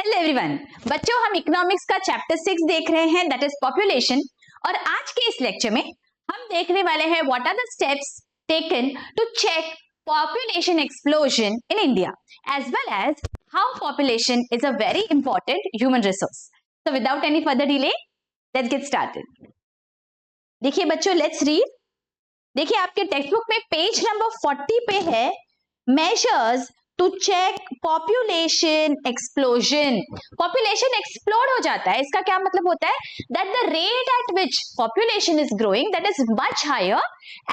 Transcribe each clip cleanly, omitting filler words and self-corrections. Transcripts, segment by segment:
Hello everyone, बच्चों हम economics का चैप्टर 6 देख रहे हैं, दैट इज पॉपुलेशन। और आज के इस लेक्चर में हम देखने वाले हैं what are the steps taken to check population explosion in India as well as how population is a very important human resource. So without any further delay let's get started. देखिए बच्चों, let's read. देखिए आपके text book में page number 40 पे है measures to check population explosion. Population explode हो जाता है, इसका क्या मतलब होता है? That the rate at which population is growing that is much higher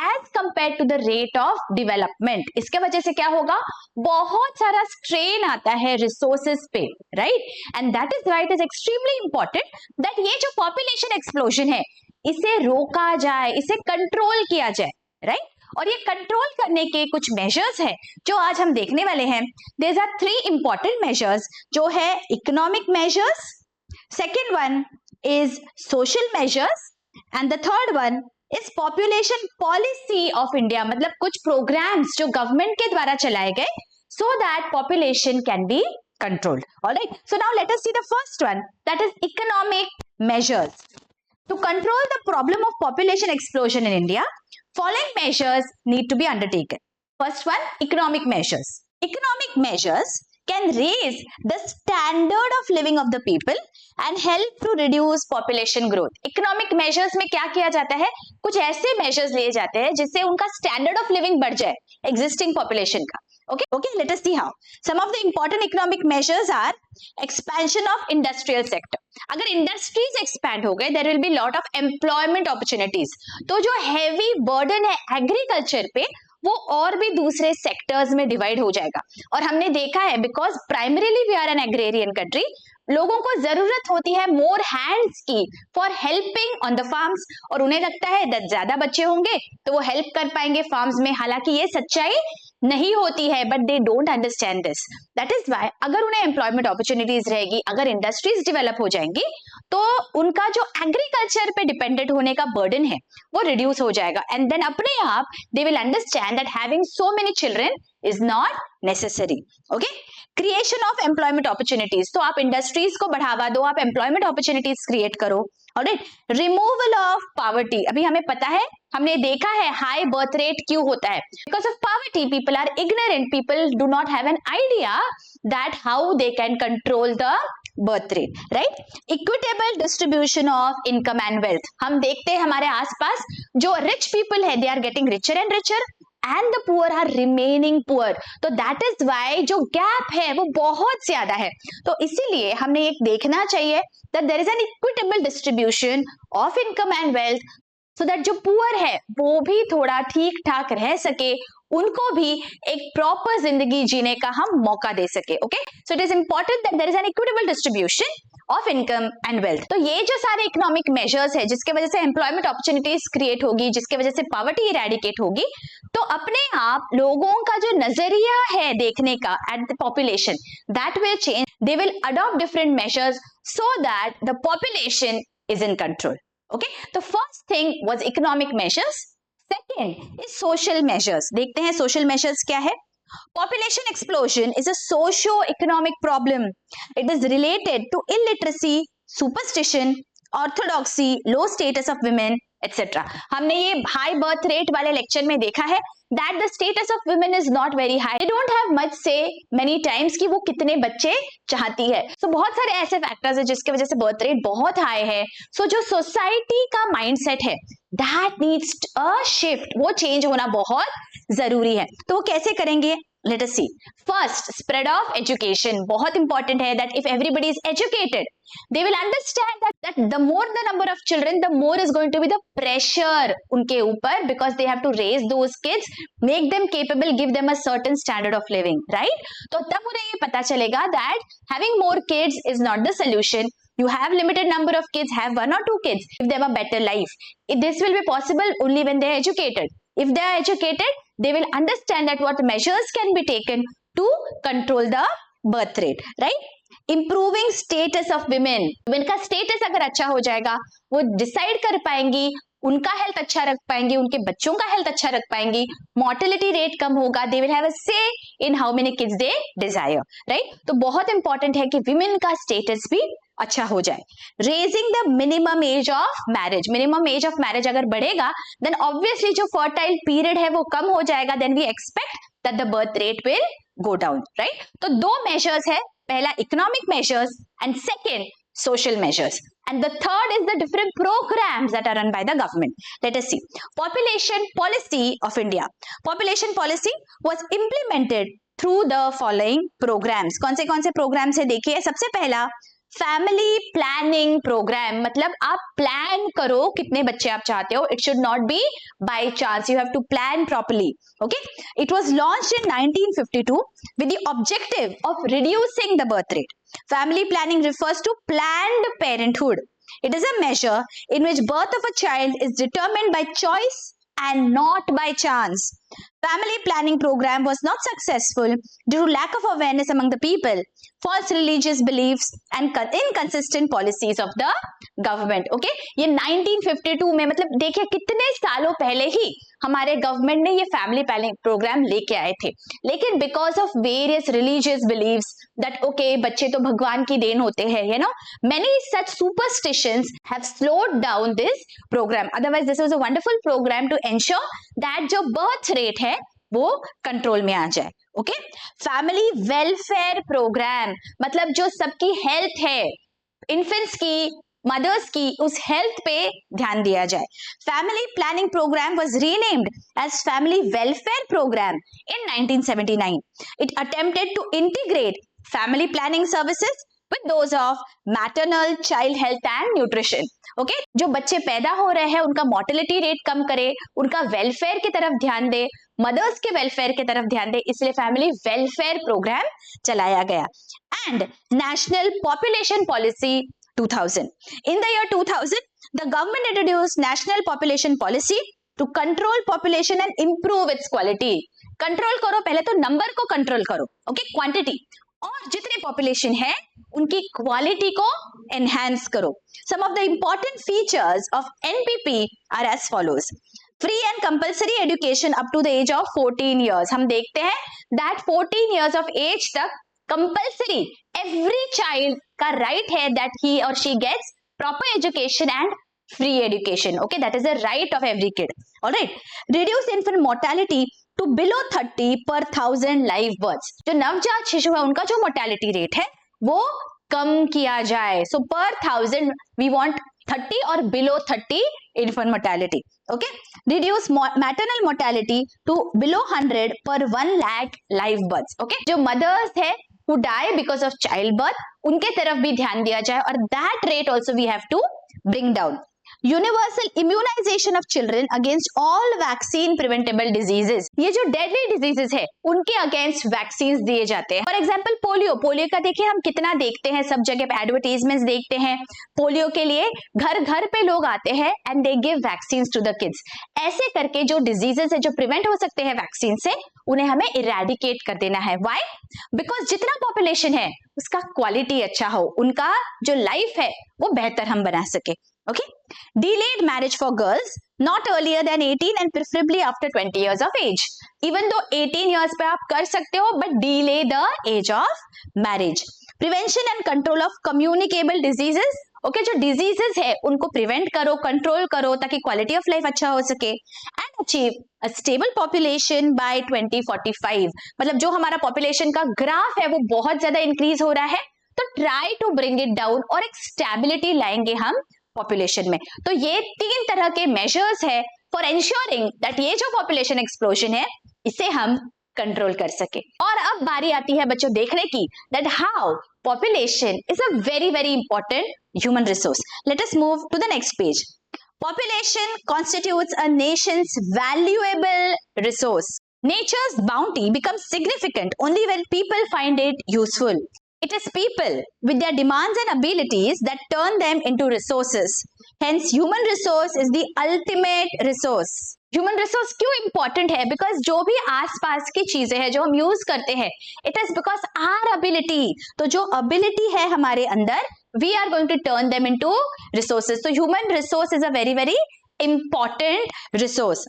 as compare to the rate of development. इसके वजह से क्या होगा? बहुत सारा स्ट्रेन आता है रिसोर्सेज पे, right? And that is why it is extremely important that ये जो पॉपुलेशन एक्सप्लोजन है इसे रोका जाए, इसे कंट्रोल किया जाए, राइट? और ये कंट्रोल करने के कुछ मेजर्स हैं जो आज हम देखने वाले हैं। देयर आर 3 इंपॉर्टेंट मेजर्स, जो है economic measures, second one is social measures and the third one is population policy of India. मतलब कुछ प्रोग्राम्स जो गवर्नमेंट के द्वारा चलाए गए so that population can be controlled. Alright, so now let us see the first one, that is economic measures. To control the problem of population explosion in India, following measures need to be undertaken. First one, economic measures. Economic measures can raise the standard of living of the people and help to reduce population growth. Economic measures में क्या किया जाता है? कुछ ऐसे measures लिए जाते हैं जिससे उनका standard of living बढ़ जाए existing population का. Okay, let us see how. Some of the important economic measures are expansion of industrial sector. अगर इंडस्ट्रीज एक्सपैंड हो गए, there will be lot of employment opportunities. तो जो हैवी बर्डन है agriculture पे वो और भी दूसरे सेक्टर्स में डिवाइड हो जाएगा। और हमने देखा है because primarily we are an agrarian country, लोगों को जरूरत होती है मोर हैंड्स की for helping on the farms, और उन्हें लगता है ज्यादा बच्चे होंगे तो वो हेल्प कर पाएंगे फार्म्स में। हालांकि ये सच्चाई नहीं होती है, but they don't understand this. That is why अगर उन्हें एम्प्लॉयमेंट अपॉर्चुनिटीज रहेगी, अगर इंडस्ट्रीज डेवलप हो जाएंगी तो उनका जो एग्रीकल्चर पे डिपेंडेंट होने का बर्डन है वो रिड्यूस हो जाएगा। एंड देन अपने आप they will understand that having so many children is not necessary. Okay, creation of employment opportunities, तो आप इंडस्ट्रीज को बढ़ावा दो, आप एम्प्लॉयमेंट अपॉर्चुनिटीज क्रिएट करो। Alright, removal of poverty. अभी हमें पता है, हमने देखा है हाई बर्थ रेट क्यों होता है? Because of poverty, people are ignorant, people do not have an idea that how they can control the birth rate, right? Equitable distribution of income and wealth. हम देखते हैं हमारे आसपास जो रिच पीपल है they are getting richer and richer and the poor are remaining poor. तो that is why जो gap है वो बहुत ज्यादा है। तो इसीलिए हमें एक देखना चाहिए that there is an equitable distribution of income and wealth so that जो poor है वो भी थोड़ा ठीक ठाक रह सके, उनको भी एक प्रॉपर जिंदगी जीने का हम मौका दे सके। Okay, so it is important that there is an equitable distribution of income and wealth. तो ये जो सारे इकोनॉमिक मेजर्स है जिसके वजह से एम्प्लॉयमेंट अपॉर्चुनिटीज क्रिएट होगी, जिसके वजह से पॉवर्टी इरेडिकेट होगी, तो अपने आप लोगों का जो नजरिया है देखने का at the population that will change. They will adopt different measures so that the population is in control. Okay, तो first thing was economic measures, second is social measures. देखते हैं सोशल मेजर्स क्या है। Population explosion is a socio-economic problem. It is related to illiteracy, superstition, orthodoxy, low status of women, etc. हमने ये high birth rate वाले lecture में देखा है that the status of women is not very high. They don't have much say many times कि वो कितने बच्चे चाहती है। So बहुत सारे ऐसे फैक्टर्स है जिसकी वजह से बर्थ रेट बहुत हाई है। So जो सोसाइटी का माइंडसेट है that needs a shift, वो चेंज होना बहुत जरूरी है। तो वो कैसे करेंगे? Let us see. First, spread of education. बहुत important है that if everybody is educated, they will understand that the more the number of children, the more is going to be the pressure उनके ऊपर, because they have to raise those kids, make them capable, give them a certain standard of living, right? तो तब उन्हें ये पता चलेगा that having more kids is not the solution. You have limited number of kids, have 1 or 2 kids, give them a better life. This will be possible only when they are educated. If they are educated, they will understand that what measures can be taken to control the birth rate, right? Improving status of women. Women का status अगर अच्छा हो जाएगा, वो decide कर पाएंगी उनका health अच्छा रख पाएंगी, उनके बच्चों का हेल्थ अच्छा रख पाएंगी, मोर्टेलिटी रेट कम होगा, they will have a say in how many kids they desire, right. तो बहुत इंपॉर्टेंट है कि विमेन का स्टेटस भी अच्छा हो जाए। Raising the minimum age of marriage, minimum age of marriage अगर बढ़ेगा देन ऑब्वियसली जो फर्टाइल पीरियड है वो कम हो जाएगा, then we expect that the birth rate will go down, right. तो दो मेजर्स है, पहला economic measures and second social measures, and the third is the different programs that are run by the government. Let us see. Population policy of India. Population policy was implemented through the following programs. कौन से programs है देखिए। सबसे पहला family planning programme, मतलब आप plan करो कितने बच्चे आप चाहते हो, it should not be by chance, you have to plan properly, okay. It was launched in 1952 with the objective of reducing the birth rate. Family planning refers to planned parenthood. It is a measure in which birth of a child is determined by choice and not by chance. Family planning program was not successful due to lack of awareness among the people, false religious beliefs and inconsistent policies of the government. Okay, ये 1952 में, मतलब देखिए कितने सालों पहले ही हमारे government ने ये फैमिली प्लानिंग प्रोग्राम लेके आए थे, लेकिन because of various religious beliefs that okay बच्चे तो भगवान की देन होते हैं, you know, many such superstitions have slowed down this programme. Otherwise this was a wonderful programme to ensure that जो बर्थ रेट है वो कंट्रोल में आ जाए, ओके। फैमिली वेलफेयर प्रोग्राम, मतलब जो सबकी हेल्थ है, इन्फेंट्स की, मदर्स की, उस हेल्थ पे ध्यान दिया जाए। Family planning programme was renamed as family welfare programme in 1979. It attempted to integrate family planning services with those of maternal, child health and nutrition. Okay, जो बच्चे पैदा हो रहे हैं उनका मोर्टेलिटी रेट कम करे, उनका वेलफेयर की तरफ ध्यान दे, मदर्स के वेलफेयर की तरफ ध्यान दे, इसलिए फैमिली वेलफेयर प्रोग्राम चलाया गया। And national population policy 2000. In the year 2000, the government introduced national population policy to control population and improve its quality. Control करो, पहले तो नंबर को कंट्रोल करो, ओके, क्वांटिटी, और जितने पॉपुलेशन है उनकी क्वालिटी को एनहांस करो। Some of the important features of NPP are as follows. Free and compulsory education up to the age of 14 years. हम देखते हैं दैट 14 years ऑफ एज तक कंपल्सरी एवरी चाइल्ड का राइट है दैट ही और she gets proper education and free education. Okay, that is a right of every kid. All right. Reduce infant mortality to below 30 per 1000 live births. जो नवजात शिशु है उनका जो mortality rate है वो कम किया जाए. So per 1000 we want 30 और below 30 infant mortality. Okay. Reduce maternal mortality to below 100 per 1 lakh live births. Okay. जो mothers है who die because of childbirth उनके तरफ भी ध्यान दिया जाए और that rate also we have to bring down. Universal immunisation of children against all vaccine preventable diseases. ये जो डेडली डिजीजेस है उनके अगेंस्ट वैक्सीन दिए जाते हैं. फॉर एग्जांपल पोलियो, पोलियो का देखिए हम कितना देखते हैं, सब जगह पे एडवर्टाइजमेंट्स देखते हैं. पोलियो के लिए घर घर पे लोग आते हैं and they give vaccine to the kids. ऐसे करके जो डिजीजेस है जो प्रिवेंट हो सकते हैं वैक्सीन से, उन्हें हमें इरेडिकेट कर देना है. व्हाई? बिकॉज जितना पॉपुलेशन है उसका क्वालिटी अच्छा हो, उनका जो लाइफ है वो बेहतर हम बना सके. Okay, delayed marriage for girls not earlier than 18 and preferably after 20 years of age. Even though 18 years पे आप कर सकते हो, but delay the age of marriage. Prevention and control of communicable diseases. Okay, जो diseases है उनको prevent करो, control करो ताकि quality of life अच्छा हो सके. And achieve a stable population by 2045. मतलब जो हमारा population का ग्राफ है वो बहुत ज्यादा increase हो रहा है, तो try to bring it down और एक stability लाएंगे हम पॉपुलेशन में. तो ये 3 तरह के मेजर्स है फॉर एंश्योरिंग दैट ये जो पॉपुलेशन एक्सप्लोजन है इसे हम कंट्रोल कर सके. और अब बारी आती है बच्चों देखने की that how population is a very very important human resource. Let us move to the next page. Population constitutes a nation's valuable resource. Nature's bounty becomes significant only when people find it useful. It is people with their demands and abilities that turn them into resources. Hence, human resource is the ultimate resource. Human resource क्यों important है? Because जो भी आसपास की चीजें हैं जो हम यूज करते हैं, it is because our ability. तो जो ability है हमारे अंदर, we are going to turn them into resources. So human resource is a very very important resource.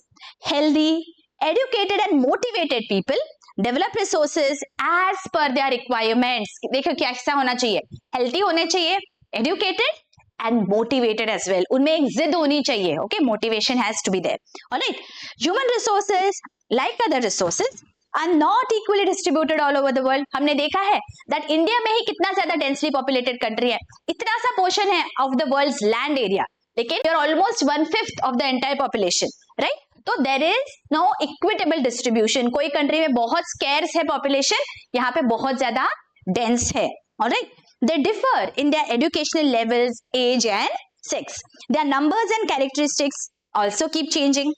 Healthy, educated and motivated people develop resources as per their requirements. देखो कैसा होना चाहिए, healthy होने चाहिए, educated and motivated as well. उनमें एक जिद होनी चाहिए. Okay, motivation has to be there. Alright, human resources like other resources are not equally distributed all over the world. हमने देखा है that इंडिया में ही कितना ज्यादा डेंसली पॉपुलेटेड कंट्री है, इतना सा पोर्शन है of the world's land area, लेकिन almost 1/5 of the entire population, right? तो there is no equitable distribution. कोई कंट्री में बहुत स्कैर्स है पॉपुलेशन, यहाँ पे बहुत ज्यादा डेंस है. Alright, they differ in their educational levels, age and sex. Their numbers and characteristics also keep changing.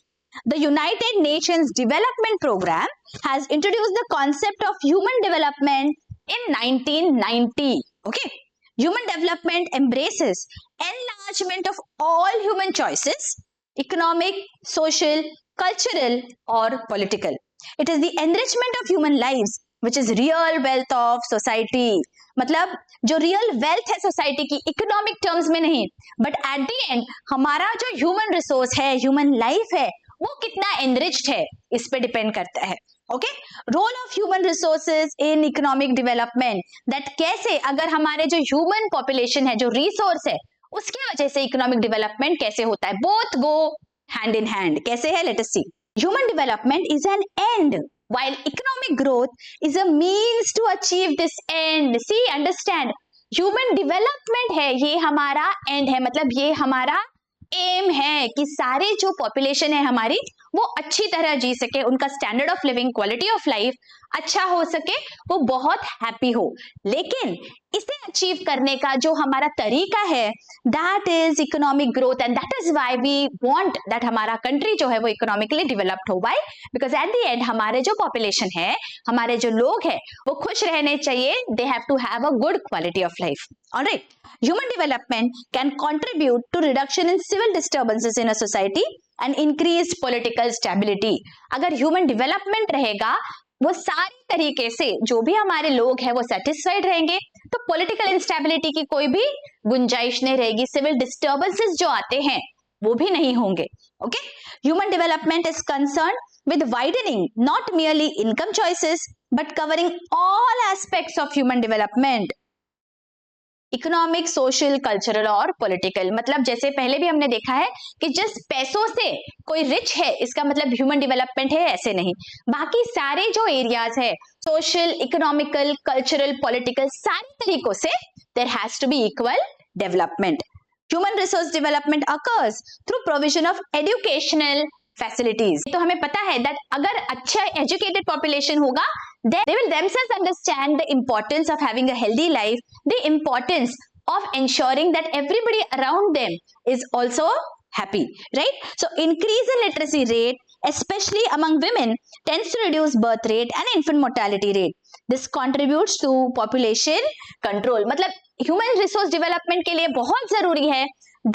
The United Nations Development Program has introduced the concept of human development in 1990. Okay, human development embraces enlargement of all human choices, economic, social, cultural or political. It is the enrichment of human lives which is real wealth of society. मतलब जो real wealth है society की, economic terms में नहीं, but at the and हमारा जो human resource है, human life है, वो कितना एनरिच्ड है, इस पे डिपेंड करता है. Okay, role of human resources in economic development, that कैसे अगर हमारे जो ह्यूमन पॉपुलेशन है, जो रिसोर्स है, उसकी वजह से इकोनॉमिक डेवलपमेंट कैसे होता है. Both go hand in hand. कैसे है, let us see. Human development is an end while economic growth is a means to achieve this end. See, understand, human development है, ये हमारा end है, मतलब ये हमारा एम है कि सारे जो पॉपुलेशन है हमारी, वो अच्छी तरह जी सके, उनका standard of living, quality of life अच्छा हो सके, वो बहुत हैप्पी हो. लेकिन इसे अचीव करने का जो हमारा तरीका है, that is economic growth, and that is why we want that हमारा कंट्री जो है वो इकोनॉमिकली डेवलप्ड हो. Why? Because at the end हमारे जो पॉपुलेशन है, हमारे जो लोग हैं, वो खुश रहने चाहिए. They have to have a good quality of life. Alright, human development can contribute to reduction in civil disturbances in a society and increased political stability. अगर human development रहेगा, वो सारी तरीके से जो भी हमारे लोग हैं वो सेटिस्फाइड रहेंगे, तो पॉलिटिकल इंस्टेबिलिटी की कोई भी गुंजाइश नहीं रहेगी. सिविल डिस्टर्बेंसेस जो आते हैं वो भी नहीं होंगे. Okay, human development is concern with widening not merely income choices but covering all aspects of human development. Economic, social, cultural और पॉलिटिकल. मतलब जैसे पहले भी हमने देखा है कि जस्ट पैसों से कोई रिच है इसका मतलब ह्यूमन डेवलपमेंट है, ऐसे नहीं. बाकी सारे जो एरियाज है, सोशल, इकोनॉमिकल, कल्चरल, पॉलिटिकल, सारे तरीकों से there has to be equal development. Human resource development occurs through provision of educational facilities. तो हमें पता है दैट अगर अच्छा एजुकेटेड पॉपुलेशन होगा, then they will themselves understand the importance of having a healthy life, the importance of ensuring that everybody around them is also happy, right? So increase in literacy rate, especially among women, tends to reduce birth rate and infant mortality rate. This contributes to population control. मतलब human resource development के लिए बहुत जरूरी है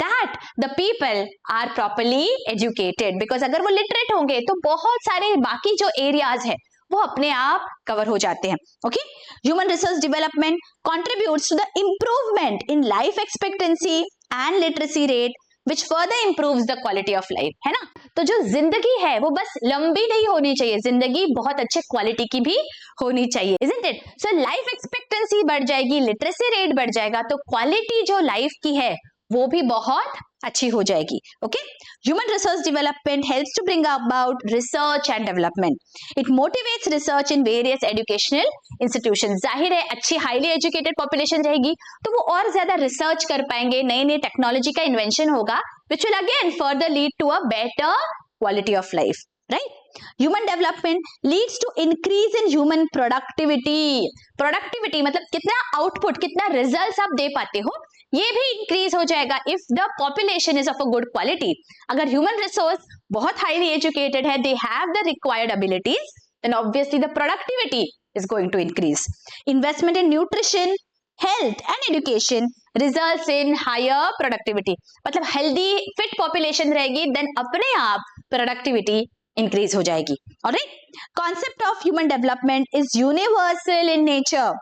that the people are properly educated, because अगर वो literate होंगे तो बहुत सारे बाकी जो areas है वो अपने आप कवर हो जाते हैं. Okay, human resource development contributes to the improvement in life expectancy and literacy rate which further improves the quality of life. है ना? तो जो जिंदगी है वो बस लंबी नहीं होनी चाहिए, जिंदगी बहुत अच्छे क्वालिटी की भी होनी चाहिए, isn't it? So life expectancy बढ़ जाएगी, लिटरेसी रेट बढ़ जाएगा, तो क्वालिटी जो लाइफ की है वो भी बहुत अच्छी हो जाएगी. Okay, human resource development helps to bring about research and development. It motivates research in various educational institution. जाहिर है अच्छी हाईली एजुकेटेड पॉपुलेशन रहेगी तो वो और ज्यादा रिसर्च कर पाएंगे, नई नई टेक्नोलॉजी का इन्वेंशन होगा, which will again further lead to a better quality of life. Right, human development leads to increase in human productivity. Productivity मतलब कितना आउटपुट, कितना रिजल्ट आप दे पाते हो, ये भी इंक्रीज हो जाएगा if the population is of a good quality. अगर ह्यूमन रिसोर्स बहुत हाईली एजुकेटेड है, they have the required abilities, then obviously the productivity is going to increase. Investment in nutrition, health and education results in higher productivity. मतलब healthy fit population रहेगी, then अपने आप productivity increase हो जाएगी. Alright, concept of human development is universal in nature.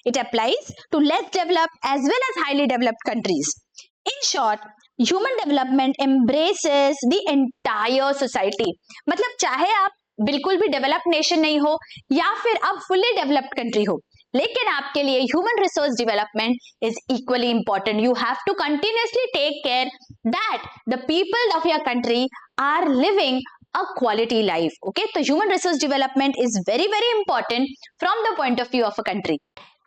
It applies to less developed as well as highly developed countries. In short, human development embraces the entire society, मतलब चाहे आप बिल्कुल भी developed nation नहीं हो या फिर आप फुल्ली डेवलप्ड कंट्री हो, लेकिन आपके लिए human resource development is equally important. You have to continuously take care that the people of your country are living a quality life. Okay, तो human resource development is very very important from the point of view of a country.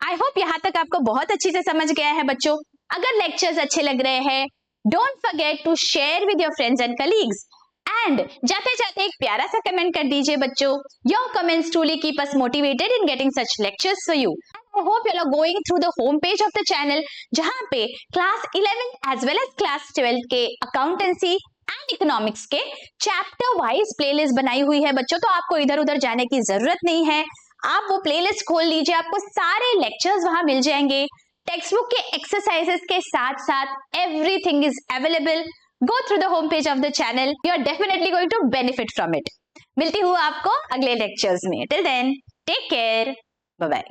I hope यहाँ तक आपको बहुत अच्छी से समझ गया है बच्चों. अगर लेक्चर्स अच्छे लग रहे हैं, don't forget to share with your friends and colleagues. And जाते जाते एक प्यारा सा कमेंट कर दीजिए बच्चों. Your comments truly keep us motivated in getting such lectures for you. I hope you are going through the home page of the channel, जहाँ पे class 11th as well as class 12th के accountancy and economics के chapter wise playlist बनाई हुई है बच्चों. तो आपको इधर उधर जाने की जरूरत नहीं है. आप वो प्लेलिस्ट खोल लीजिए, आपको सारे लेक्चर्स वहां मिल जाएंगे. टेक्स्ट बुक के एक्सरसाइजेस के साथ साथ everything is available. Go through the home page of the channel. You are definitely going to benefit from it. मिलती हूँ आपको अगले लेक्चर्स में. Till then take care. Bye bye.